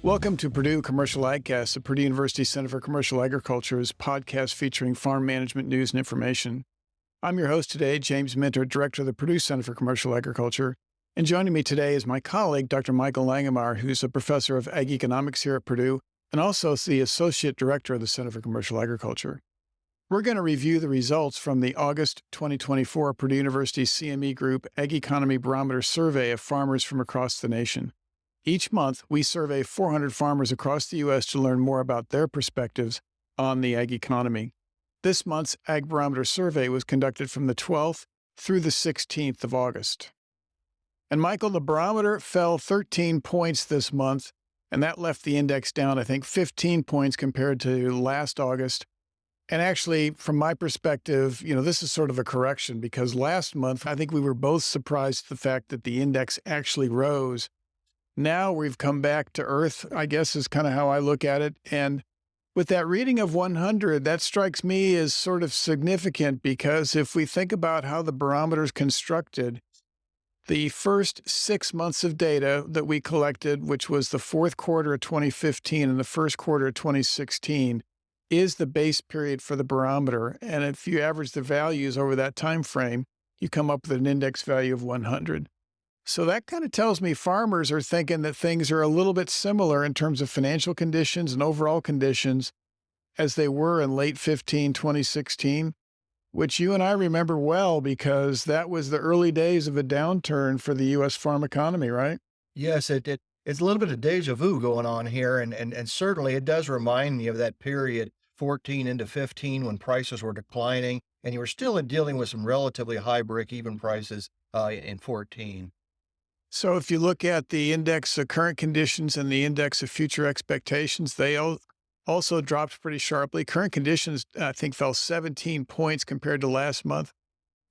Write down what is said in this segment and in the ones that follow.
Welcome to Purdue Commercial AgCast, the Purdue University Center for Commercial Agriculture's podcast featuring farm management news and information. I'm your host today, James Minter, Director of the Purdue Center for Commercial Agriculture. And joining me today is my colleague, Dr. Michael Langemeier, who's a professor of ag economics here at Purdue and also the Associate Director of the Center for Commercial Agriculture. We're going to review the results from the August 2024 Purdue University CME Group Ag Economy Barometer survey of farmers from across the nation. Each month, we survey 400 farmers across the U.S. to learn more about their perspectives on the ag economy. This month's Ag Barometer survey was conducted from the 12th through the 16th of August. And Michael, the barometer fell 13 points this month, and that left the index down, I think, 15 points compared to last August. And actually, from my perspective, this is sort of a correction because last month, I think we were both surprised at the fact that the index actually rose. Now we've come back to earth, I guess is kind of how I look at it. And with that reading of 100, that strikes me as sort of significant because if we think about how the barometer is constructed, the first 6 months of data that we collected, which was the fourth quarter of 2015 and the first quarter of 2016, is the base period for the barometer. And if you average the values over that time frame, you come up with an index value of 100. So that kind of tells me farmers are thinking that things are a little bit similar in terms of financial conditions and overall conditions as they were in late 2016, which you and I remember well because that was the early days of a downturn for the U.S. farm economy, right? Yes, it's a little bit of deja vu going on here, and certainly it does remind me of that period, 14 into 15, when prices were declining, and you were still dealing with some relatively high break-even prices in 14. So if you look at the index of current conditions and the index of future expectations, they also dropped pretty sharply. Current conditions, I think, fell 17 points compared to last month,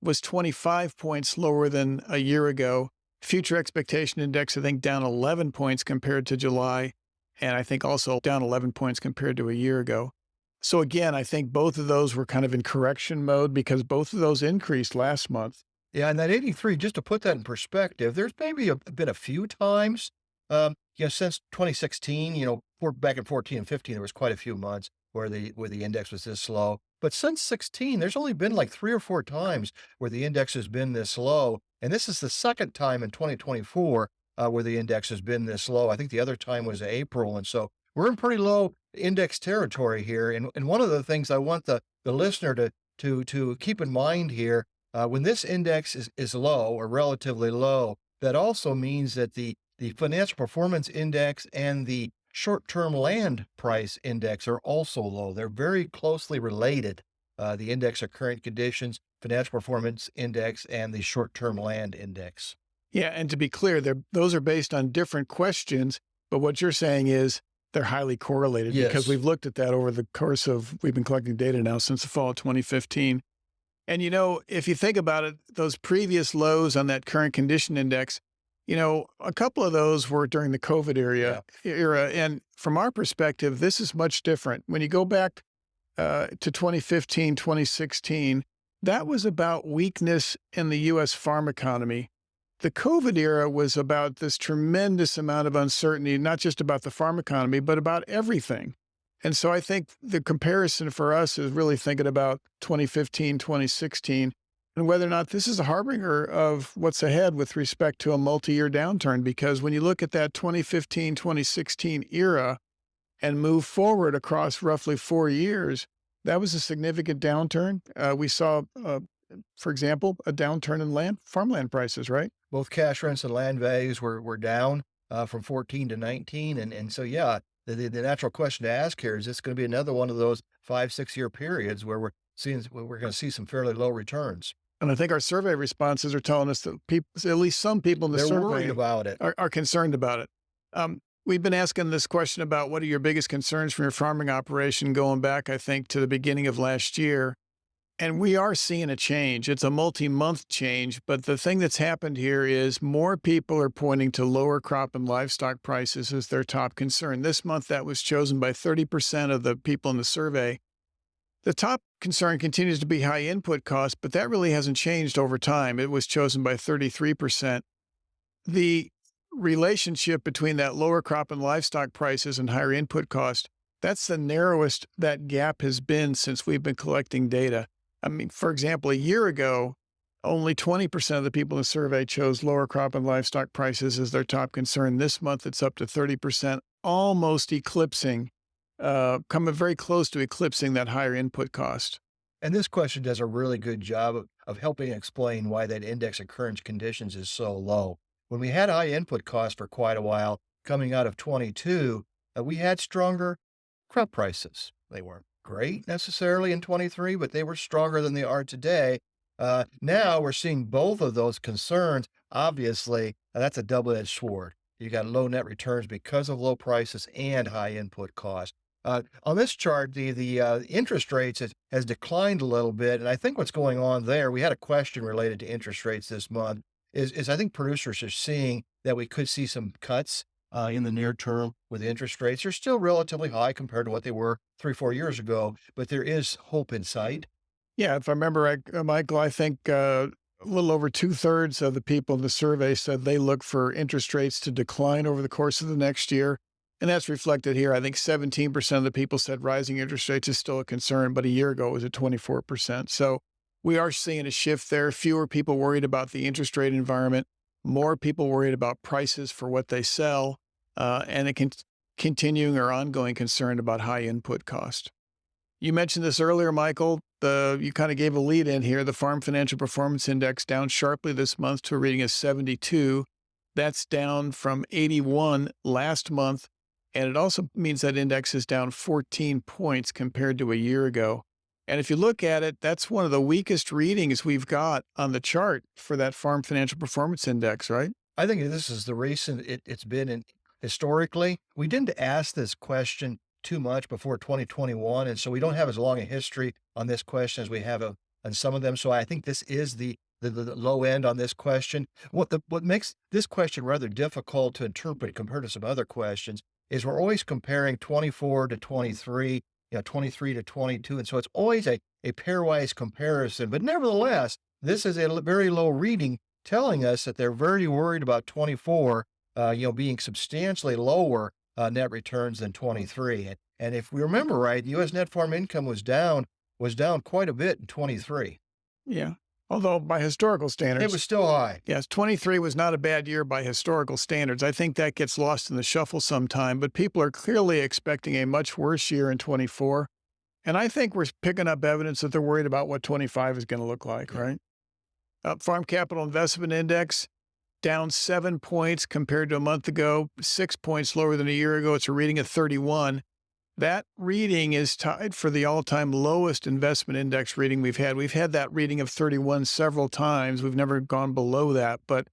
was 25 points lower than a year ago. Future expectation index, I think, down 11 points compared to July, and I think also down 11 points compared to a year ago. So again, I think both of those were kind of in correction mode because both of those increased last month. Yeah, and that 83, just to put that in perspective, there's maybe been a few times, since 2016, back in 14 and 15, there was quite a few months where the index was this low. But since 16, there's only been like 3 or 4 times where the index has been this low. And this is the second time in 2024 where the index has been this low. I think the other time was April. And so we're in pretty low index territory here. And one of the things I want the listener to keep in mind here, when this index is low or relatively low, that also means that the financial performance index and the short-term land price index are also low. They're very closely related, the index of current conditions, financial performance index, and the short-term land index. Yeah, and to be clear, those are based on different questions, but what you're saying is they're highly correlated because we've looked at that over the course of, we've been collecting data now since the fall of 2015. And, if you think about it, those previous lows on that current condition index, a couple of those were during the COVID era. And from our perspective, this is much different. When you go back to 2015, 2016, that was about weakness in the U.S. farm economy. The COVID era was about this tremendous amount of uncertainty, not just about the farm economy, but about everything. And so I think the comparison for us is really thinking about 2015, 2016, and whether or not this is a harbinger of what's ahead with respect to a multi-year downturn. Because when you look at that 2015, 2016 era and move forward across roughly 4 years, that was a significant downturn. We saw, for example, a downturn in farmland prices, right? Both cash rents and land values were down from 14 to 19. And so, yeah, the natural question to ask here is this going to be another one of those 5-6 year periods where we're going to see some fairly low returns. And I think our survey responses are telling us that at least some people in the survey worried about it. Are concerned about it. We've been asking this question about what are your biggest concerns from your farming operation going back, I think, to the beginning of last year. And we are seeing a change. It's a multi-month change, but the thing that's happened here is more people are pointing to lower crop and livestock prices as their top concern. This month, that was chosen by 30% of the people in the survey. The top concern continues to be high input costs, but that really hasn't changed over time. It was chosen by 33%. The relationship between that lower crop and livestock prices and higher input cost, that's the narrowest that gap has been since we've been collecting data. I mean, for example, a year ago, only 20% of the people in the survey chose lower crop and livestock prices as their top concern. This month, it's up to 30%, almost eclipsing, coming very close to eclipsing that higher input cost. And this question does a really good job of helping explain why that index of current conditions is so low. When we had high input costs for quite a while, coming out of 22, we had stronger crop prices. They weren't great necessarily in 23, but they were stronger than they are today. Now we're seeing both of those concerns. Obviously, that's a double-edged sword. You got low net returns because of low prices and high input costs. On this chart, the interest rates has declined a little bit, and I think what's going on there, we had a question related to interest rates this month, is I think producers are seeing that we could see some cuts in the near term with interest rates. They're still relatively high compared to what they were 3, 4 years ago, but there is hope in sight. Yeah, if I remember right, Michael, I think a little over 2/3 of the people in the survey said they look for interest rates to decline over the course of the next year. And that's reflected here. I think 17% of the people said rising interest rates is still a concern, but a year ago it was at 24%. So we are seeing a shift there. Fewer people worried about the interest rate environment, more people worried about prices for what they sell, and a continuing or ongoing concern about high input cost. You mentioned this earlier, Michael. You kind of gave a lead in here. The Farm Financial Performance Index down sharply this month to a reading of 72. That's down from 81 last month. And it also means that index is down 14 points compared to a year ago. And if you look at it, that's one of the weakest readings we've got on the chart for that Farm Financial Performance Index, right? I think this is the reason it's been in historically. We didn't ask this question too much before 2021, and so we don't have as long a history on this question as we have on some of them. So I think this is the low end on this question. What makes this question rather difficult to interpret compared to some other questions is we're always comparing 24 to 23, 23 to 22, and so it's always a pairwise comparison. But nevertheless, this is a very low reading, telling us that they're very worried about 24, being substantially lower net returns than 23. And if we remember right, U.S. net farm income was down quite a bit in 23. Yeah. Although by historical standards, it was still high. Yes, 23 was not a bad year by historical standards. I think that gets lost in the shuffle sometime, but people are clearly expecting a much worse year in 24. And I think we're picking up evidence that they're worried about what 25 is going to look like, right? Farm Capital Investment Index down 7 points compared to a month ago, 6 points lower than a year ago. It's a reading of 31. That reading is tied for the all-time lowest investment index reading we've had. We've had that reading of 31 several times. We've never gone below that, but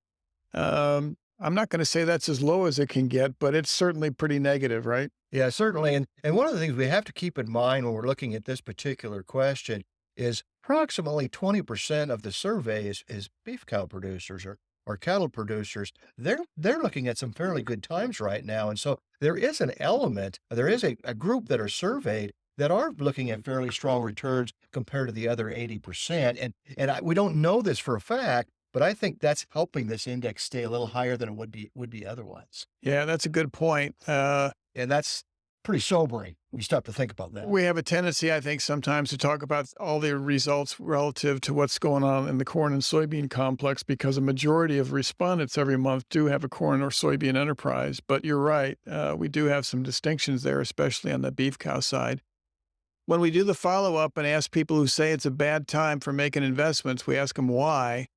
I'm not going to say that's as low as it can get, but it's certainly pretty negative, right? Yeah, certainly. And one of the things we have to keep in mind when we're looking at this particular question is approximately 20% of the survey is beef cow producers or cattle producers. They're looking at some fairly good times right now. And so there is an element, there is a group that are surveyed that are looking at fairly strong returns compared to the other 80%. And we don't know this for a fact, but I think that's helping this index stay a little higher than it would be otherwise. Yeah, that's a good point. And that's pretty sobering. We stop to think about that. We have a tendency, I think, sometimes to talk about all the results relative to what's going on in the corn and soybean complex because a majority of respondents every month do have a corn or soybean enterprise. But you're right. We do have some distinctions there, especially on the beef cow side. When we do the follow-up and ask people who say it's a bad time for making investments, we ask them why.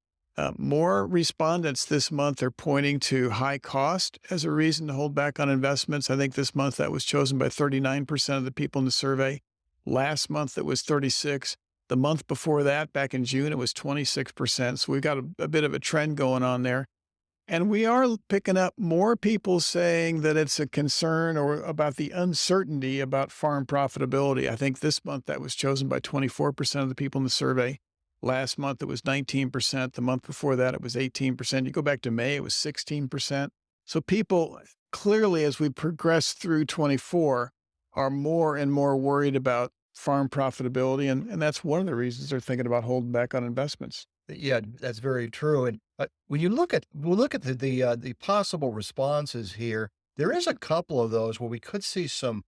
More respondents this month are pointing to high cost as a reason to hold back on investments. I think this month that was chosen by 39% of the people in the survey. Last month it was 36%. The month before that, back in June, it was 26%. So we've got a bit of a trend going on there. And we are picking up more people saying that it's a concern or about the uncertainty about farm profitability. I think this month that was chosen by 24% of the people in the survey. Last month, it was 19%. The month before that, it was 18%. You go back to May, it was 16%. So people clearly, as we progress through 24, are more and more worried about farm profitability. And that's one of the reasons they're thinking about holding back on investments. Yeah, that's very true. When we'll look at the possible responses here, there is a couple of those where we could see some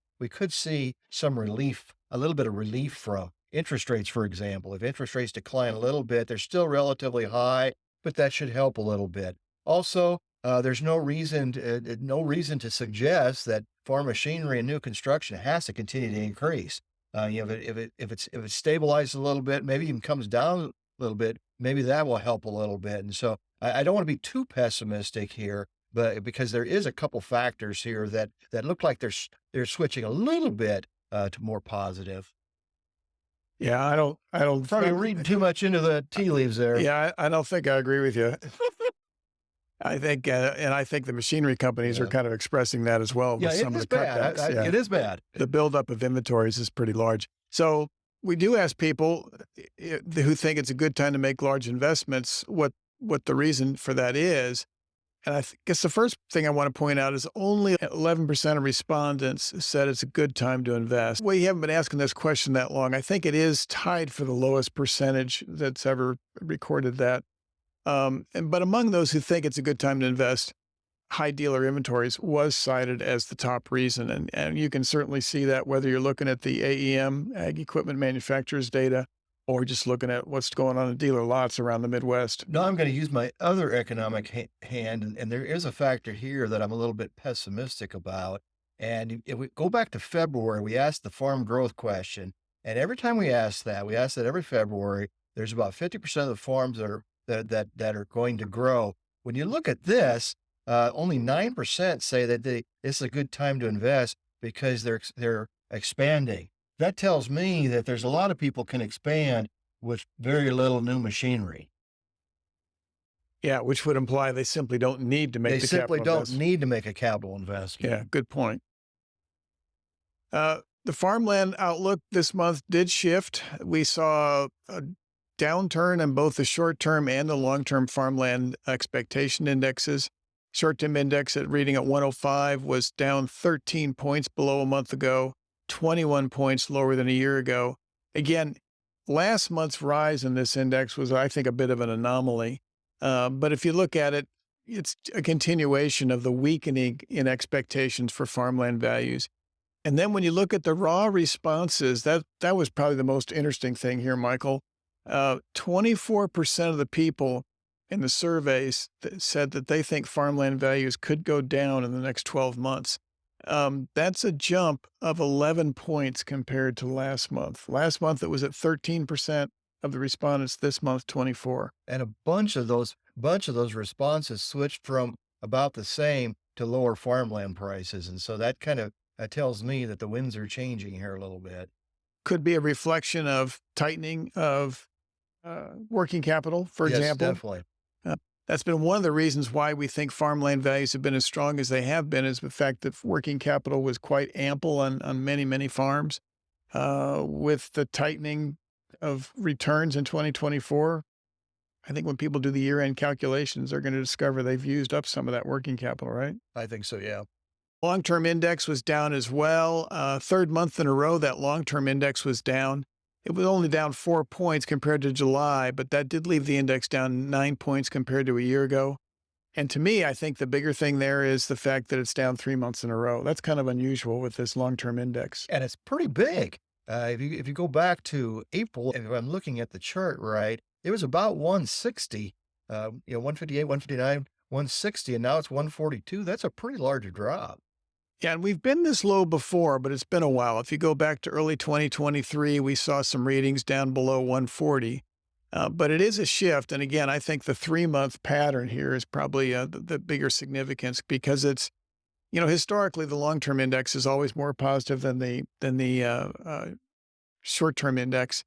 relief, a little bit of relief from interest rates, for example. If interest rates decline a little bit, they're still relatively high, but that should help a little bit. Also, there's no reason to suggest that farm machinery and new construction has to continue to increase. If it stabilizes a little bit, maybe even comes down a little bit, maybe that will help a little bit. And so I don't want to be too pessimistic here, but because there is a couple factors here that look like they're switching a little bit to more positive. Yeah, I don't Probably reading too much into the tea leaves there. yeah, I don't think I agree with you. I think the machinery companies are Yeah. kind of expressing that as well Yeah, with it some of is the bad. cutbacks. Yeah. It is bad. The buildup of inventories is pretty large. So we do ask people who think it's a good time to make large investments what the reason for that is. And guess the first thing I want to point out is only 11% of respondents said it's a good time to invest. We haven't been asking this question that long. I think it is tied for the lowest percentage that's ever recorded that. But among those who think it's a good time to invest, high dealer inventories was cited as the top reason. And you can certainly see that whether you're looking at the AEM, Ag Equipment Manufacturers data, or just looking at what's going on in dealer lots around the Midwest. Now I'm going to use my other economic hand, and there is a factor here that I'm a little bit pessimistic about. And if we go back to February, we asked the farm growth question, and every time we ask that every February. There's about 50% of the farms that are going to grow. When you look at this, only 9% say that it's a good time to invest because they're expanding. That tells me that there's a lot of people can expand with very little new machinery. Yeah, which would imply they simply don't need to make They the simply capital don't investment. need to make a capital investment. Yeah, good point. The farmland outlook this month did shift. We saw a downturn in both the short-term and the long-term farmland expectation indexes. Short-term index at reading at 105 was down 13 points below a month ago, 21 points lower than a year ago. Again, last month's rise in this index was, I think, a bit of an anomaly. But if you look at it, it's a continuation of the weakening in expectations for farmland values. And then when you look at the raw responses, that was probably the most interesting thing here, Michael. 24% of the people in the surveys said that they think farmland values could go down in the next 12 months. That's a jump of 11 points compared to last month. Last month, it was at 13% of the respondents. This month, 24. And a bunch of those responses switched from about the same to lower farmland prices. And so that tells me that the winds are changing here a little bit. Could be a reflection of tightening of working capital, for example. Yes, definitely. That's been one of the reasons why we think farmland values have been as strong as they have been, is the fact that working capital was quite ample on many, many farms. With the tightening of returns in 2024, I think when people do the year-end calculations, they're going to discover they've used up some of that working capital, right? I think so, yeah. Long-term index was down as well. Third month in a row, that long-term index was down. It was only down 4 points compared to July, but that did leave the index down 9 points compared to a year ago. And to me, I think the bigger thing there is the fact that it's down 3 months in a row. That's kind of unusual with this long-term index. And it's pretty big. If you go back to April, if I'm looking at the chart right, it was about 160, 158, 159, 160, and now it's 142. That's a pretty large drop. Yeah, and we've been this low before, but it's been a while. If you go back to early 2023, we saw some readings down below 140. But it is a shift. And again, I think the 3-month pattern here is probably the bigger significance, because it's, historically, the long-term index is always more positive than the short-term index.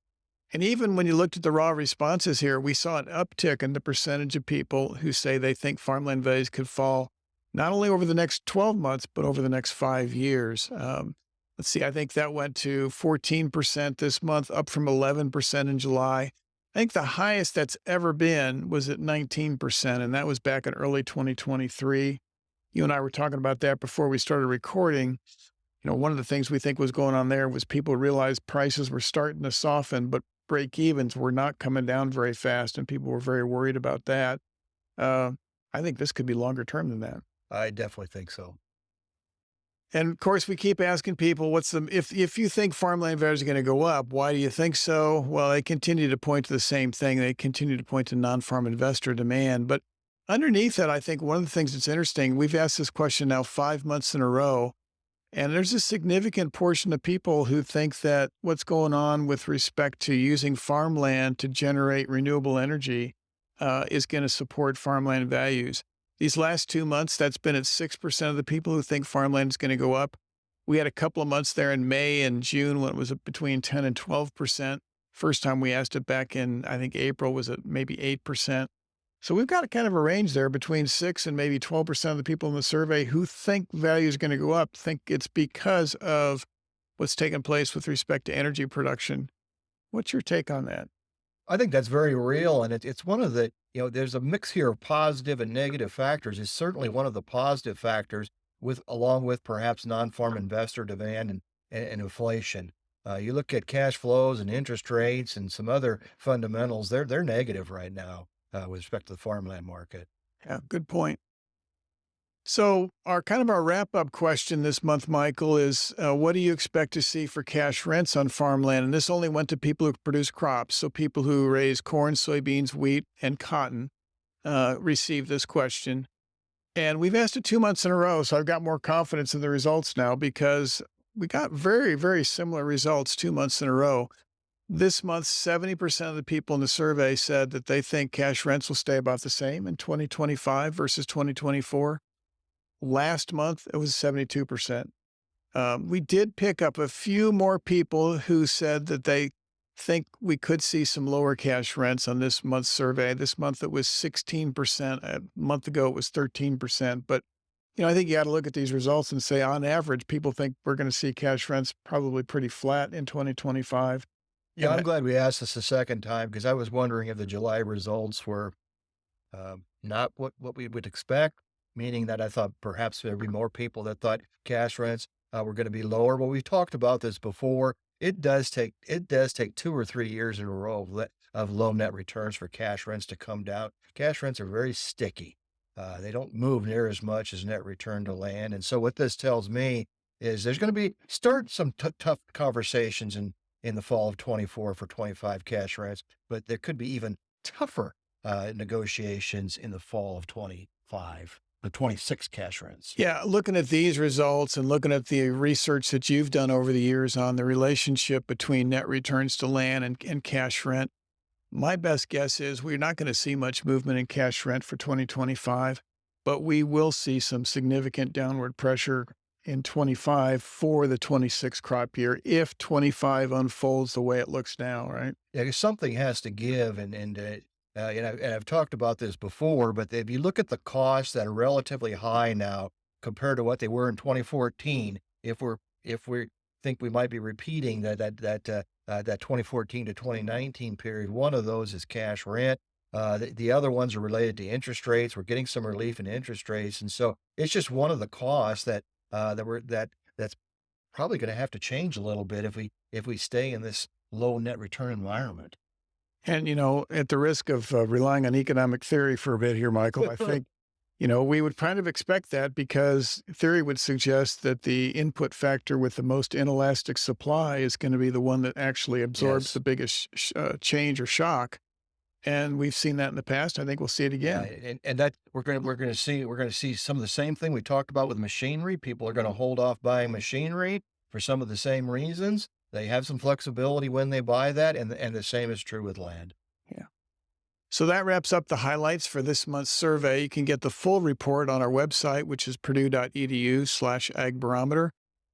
And even when you looked at the raw responses here, we saw an uptick in the percentage of people who say they think farmland values could fall not only over the next 12 months, but over the next 5 years. Let's see, I think that went to 14% this month, up from 11% in July. I think the highest that's ever been was at 19%, and that was back in early 2023. You and I were talking about that before we started recording. One of the things we think was going on there was people realized prices were starting to soften, but break-evens were not coming down very fast, and people were very worried about that. I think this could be longer term than that. I definitely think so. And of course, we keep asking people, if you think farmland values are going to go up, why do you think so? Well, they continue to point to the same thing. They continue to point to non-farm investor demand. But underneath that, I think one of the things that's interesting, we've asked this question now 5 months in a row, and there's a significant portion of people who think that what's going on with respect to using farmland to generate renewable energy is going to support farmland values. These last 2 months, that's been at 6% of the people who think farmland is going to go up. We had a couple of months there in May and June when it was between 10 and 12%. First time we asked it back in, I think April, was at maybe 8%. So we've got a kind of a range there between 6 and maybe 12% of the people in the survey who think value is going to go up, think it's because of what's taken place with respect to energy production. What's your take on that? I think that's very real, and it's one of the there's a mix here of positive and negative factors. It's certainly one of the positive factors, along with perhaps non-farm investor demand and inflation. You look at cash flows and interest rates and some other fundamentals; they're negative right now with respect to the farmland market. Yeah, good point. So our wrap-up question this month, Michael, is what do you expect to see for cash rents on farmland? And this only went to people who produce crops. So people who raise corn, soybeans, wheat, and cotton receive this question. And we've asked it 2 months in a row, so I've got more confidence in the results now because we got very, very similar results 2 months in a row. This month, 70% of the people in the survey said that they think cash rents will stay about the same in 2025 versus 2024. Last month, it was 72%. We did pick up a few more people who said that they think we could see some lower cash rents on this month's survey. This month, it was 16%. A month ago, it was 13%. But, I think you got to look at these results and say, on average, people think we're going to see cash rents probably pretty flat in 2025. Yeah, I'm glad we asked this a second time because I was wondering if the July results were not what we would expect, meaning that I thought perhaps there'd be more people that thought cash rents were going to be lower. Well, we've talked about this before. It does take 2 or 3 years in a row of low net returns for cash rents to come down. Cash rents are very sticky. They don't move near as much as net return to land. And so what this tells me is there's going to start some tough conversations in the fall of 24 for 25 cash rents, but there could be even tougher negotiations in the fall of 25. The 26 cash rents. Yeah, looking at these results and looking at the research that you've done over the years on the relationship between net returns to land and cash rent, my best guess is we're not going to see much movement in cash rent for 2025, but we will see some significant downward pressure in 25 for the 26 crop year if 25 unfolds the way it looks now, right? Yeah, 'cause something has to give, and I've talked about this before, but if you look at the costs that are relatively high now compared to what they were in 2014, if we think we might be repeating that 2014 to 2019 period, one of those is cash rent. The other ones are related to interest rates. We're getting some relief in interest rates, and so it's just one of the costs that's probably going to have to change a little bit if we stay in this low net return environment. And, at the risk of relying on economic theory for a bit here, Michael, I think, we would kind of expect that because theory would suggest that the input factor with the most inelastic supply is going to be the one that actually absorbs the biggest change or shock. And we've seen that in the past. I think we'll see it again. And that we're going to see some of the same thing we talked about with machinery. People are going to hold off buying machinery for some of the same reasons. They have some flexibility when they buy that, and the same is true with land. Yeah. So that wraps up the highlights for this month's survey. You can get the full report on our website, which is purdue.edu/agbarometer.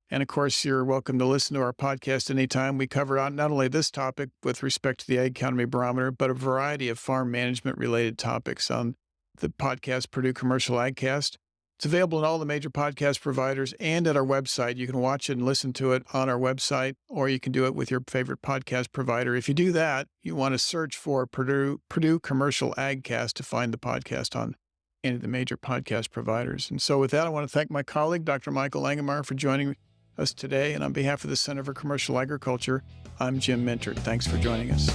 And of course, you're welcome to listen to our podcast anytime. We cover out not only this topic with respect to the Ag Economy Barometer, but a variety of farm management related topics on the podcast Purdue Commercial AgCast. It's available in all the major podcast providers and at our website. You can watch it and listen to it on our website, or you can do it with your favorite podcast provider. If you do that, you want to search for Purdue Commercial AgCast to find the podcast on any of the major podcast providers. And so with that, I want to thank my colleague, Dr. Michael Langemeier, for joining us today. And on behalf of the Center for Commercial Agriculture, I'm Jim Mintert. Thanks for joining us.